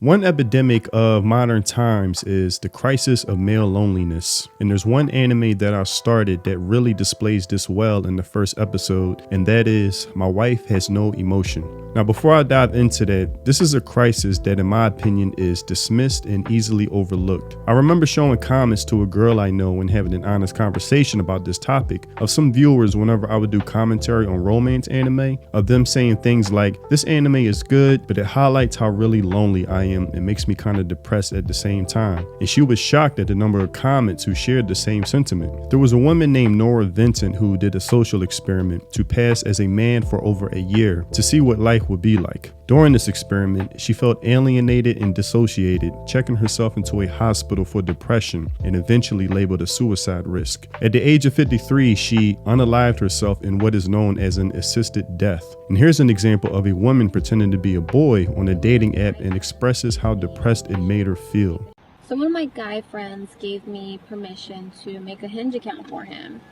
One epidemic of modern times is the crisis of male loneliness. And there's one anime that I started that really displays this well in the first episode, and that is My Wife Has No Emotion. Now, before I dive into that, this is a crisis that in my opinion is dismissed and easily overlooked. I remember showing comments to a girl I know and having an honest conversation about this topic of some viewers whenever I would do commentary on romance anime, of them saying things like, this anime is good, but it highlights how really lonely I am. It makes me kind of depressed at the same time. And she was shocked at the number of comments who shared the same sentiment. There was a woman named Nora Vincent who did a social experiment to pass as a man for over a year to see what life would be like. During this experiment, she felt alienated and dissociated, checking herself into a hospital for depression and eventually labeled a suicide risk. At the age of 53, she unalived herself in what is known as an assisted death. And here's an example of a woman pretending to be a boy on a dating app and expresses how depressed it made her feel. So one of my guy friends gave me permission to make a Hinge account for him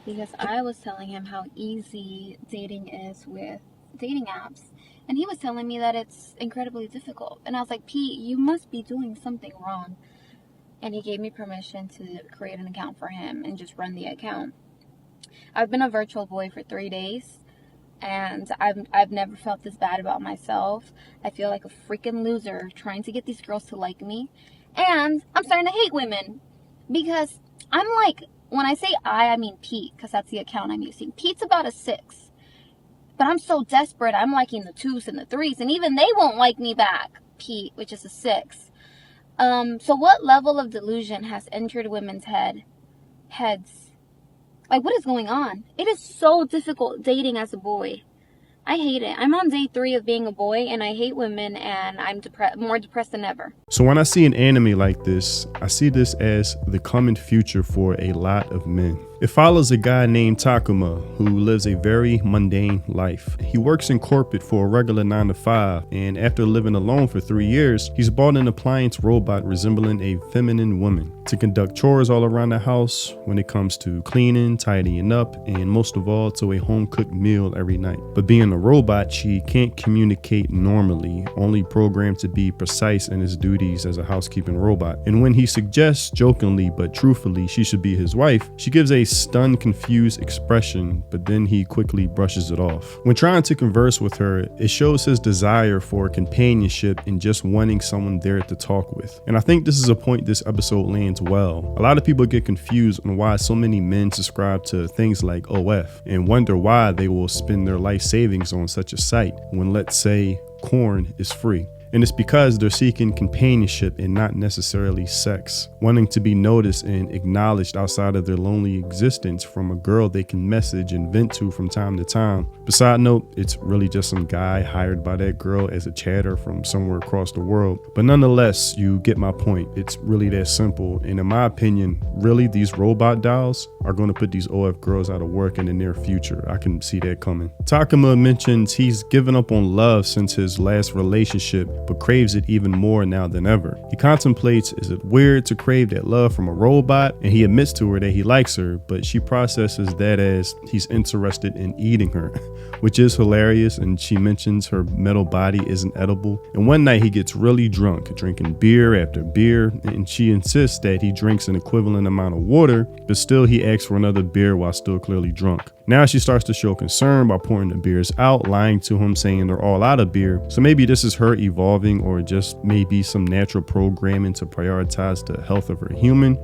because I was telling him how easy dating is with dating apps. And he was telling me that it's incredibly difficult. And I was like, Pete, you must be doing something wrong. And he gave me permission to create an account for him and just run the account. I've been a virtual boy for 3 days. And I've never felt this bad about myself. I feel like a freaking loser trying to get these girls to like me. And I'm starting to hate women. Because I'm like, when I say I mean Pete. Because that's the account I'm using. Pete's about a 6. But I'm so desperate, I'm liking the 2s and the 3s, and even they won't like me back, Pete, which is a 6. So what level of delusion has entered women's heads? Like, what is going on? It is so difficult dating as a boy. I hate it. I'm on day 3 of being a boy, and I hate women, and I'm more depressed than ever. So when I see an anime like this, I see this as the coming future for a lot of men. It follows a guy named Takuma who lives a very mundane life. He works in corporate for a regular 9 to 5, and after living alone for 3 years, he's bought an appliance robot resembling a feminine woman to conduct chores all around the house when it comes to cleaning, tidying up, and most of all to a home-cooked meal every night. But being a robot, she can't communicate normally, only programmed to be precise in his duties as a housekeeping robot. And when he suggests jokingly but truthfully she should be his wife, she gives a stunned, confused expression, but then he quickly brushes it off. When trying to converse with her, it shows his desire for companionship and just wanting someone there to talk with. And I think this is a point this episode lands well. A lot of people get confused on why so many men subscribe to things like OF and wonder why they will spend their life savings on such a site when, let's say, corn is free. And it's because they're seeking companionship and not necessarily sex, wanting to be noticed and acknowledged outside of their lonely existence from a girl they can message and vent to from time to time. But side note, it's really just some guy hired by that girl as a chatter from somewhere across the world. But nonetheless, you get my point. It's really that simple. And in my opinion, really these robot dolls are going to put these OF girls out of work in the near future. I can see that coming. Takuma mentions he's given up on love since his last relationship, but craves it even more now than ever. He contemplates, is it weird to crave that love from a robot? And he admits to her that he likes her, but she processes that as he's interested in eating her, which is hilarious. And she mentions her metal body isn't edible. And one night he gets really drunk, drinking beer after beer, and she insists that he drinks an equivalent amount of water, but still he asks for another beer while still clearly drunk. Now she starts to show concern by pouring the beers out, lying to him, saying they're all out of beer. So maybe this is her evolving, or just maybe some natural programming to prioritize the health of her human.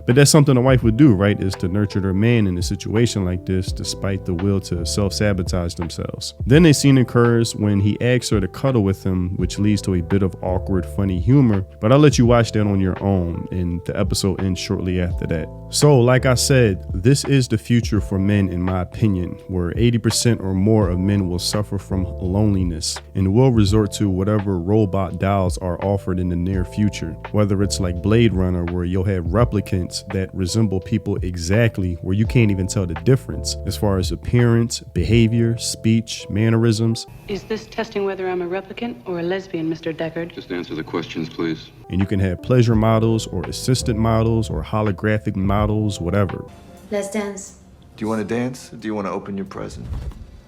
But that's something a wife would do, right? Is to nurture their man in a situation like this, despite the will to self-sabotage themselves. Then a scene occurs when he asks her to cuddle with him, which leads to a bit of awkward, funny humor. But I'll let you watch that on your own, and the episode ends shortly after that. So, like I said, this is the future for men, in my opinion, where 80% or more of men will suffer from loneliness and will resort to whatever robot dolls are offered in the near future. Whether it's like Blade Runner, where you'll have replicants that resemble people exactly, where you can't even tell the difference as far as appearance, behavior, speech, mannerisms. Is this testing whether I'm a replicant or a lesbian, Mr. Deckard? Just answer the questions, please. And you can have pleasure models or assistant models or holographic models, whatever. Let's dance. Do you want to dance? Or do you want to open your present?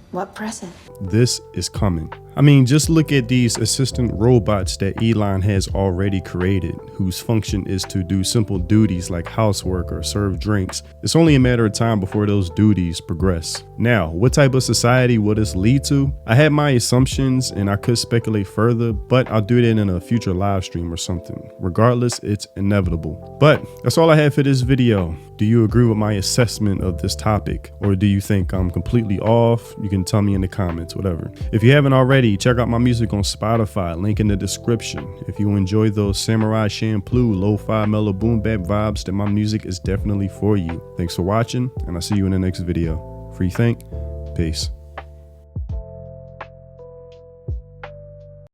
What present? This is coming. I mean, just look at these assistant robots that Elon has already created, whose function is to do simple duties like housework or serve drinks. It's only a matter of time before those duties progress. Now, what type of society will this lead to? I had my assumptions and I could speculate further, but I'll do that in a future live stream or something. Regardless, it's inevitable. But that's all I have for this video. Do you agree with my assessment of this topic? Or do you think I'm completely off? You can tell me in the comments, whatever. If you haven't already, check out my music on Spotify, link in the description. If you enjoy those Samurai Champloo, lo-fi, mellow boom bap vibes, then my music is definitely for you. Thanks for watching, and I'll see you in the next video. Free think, peace.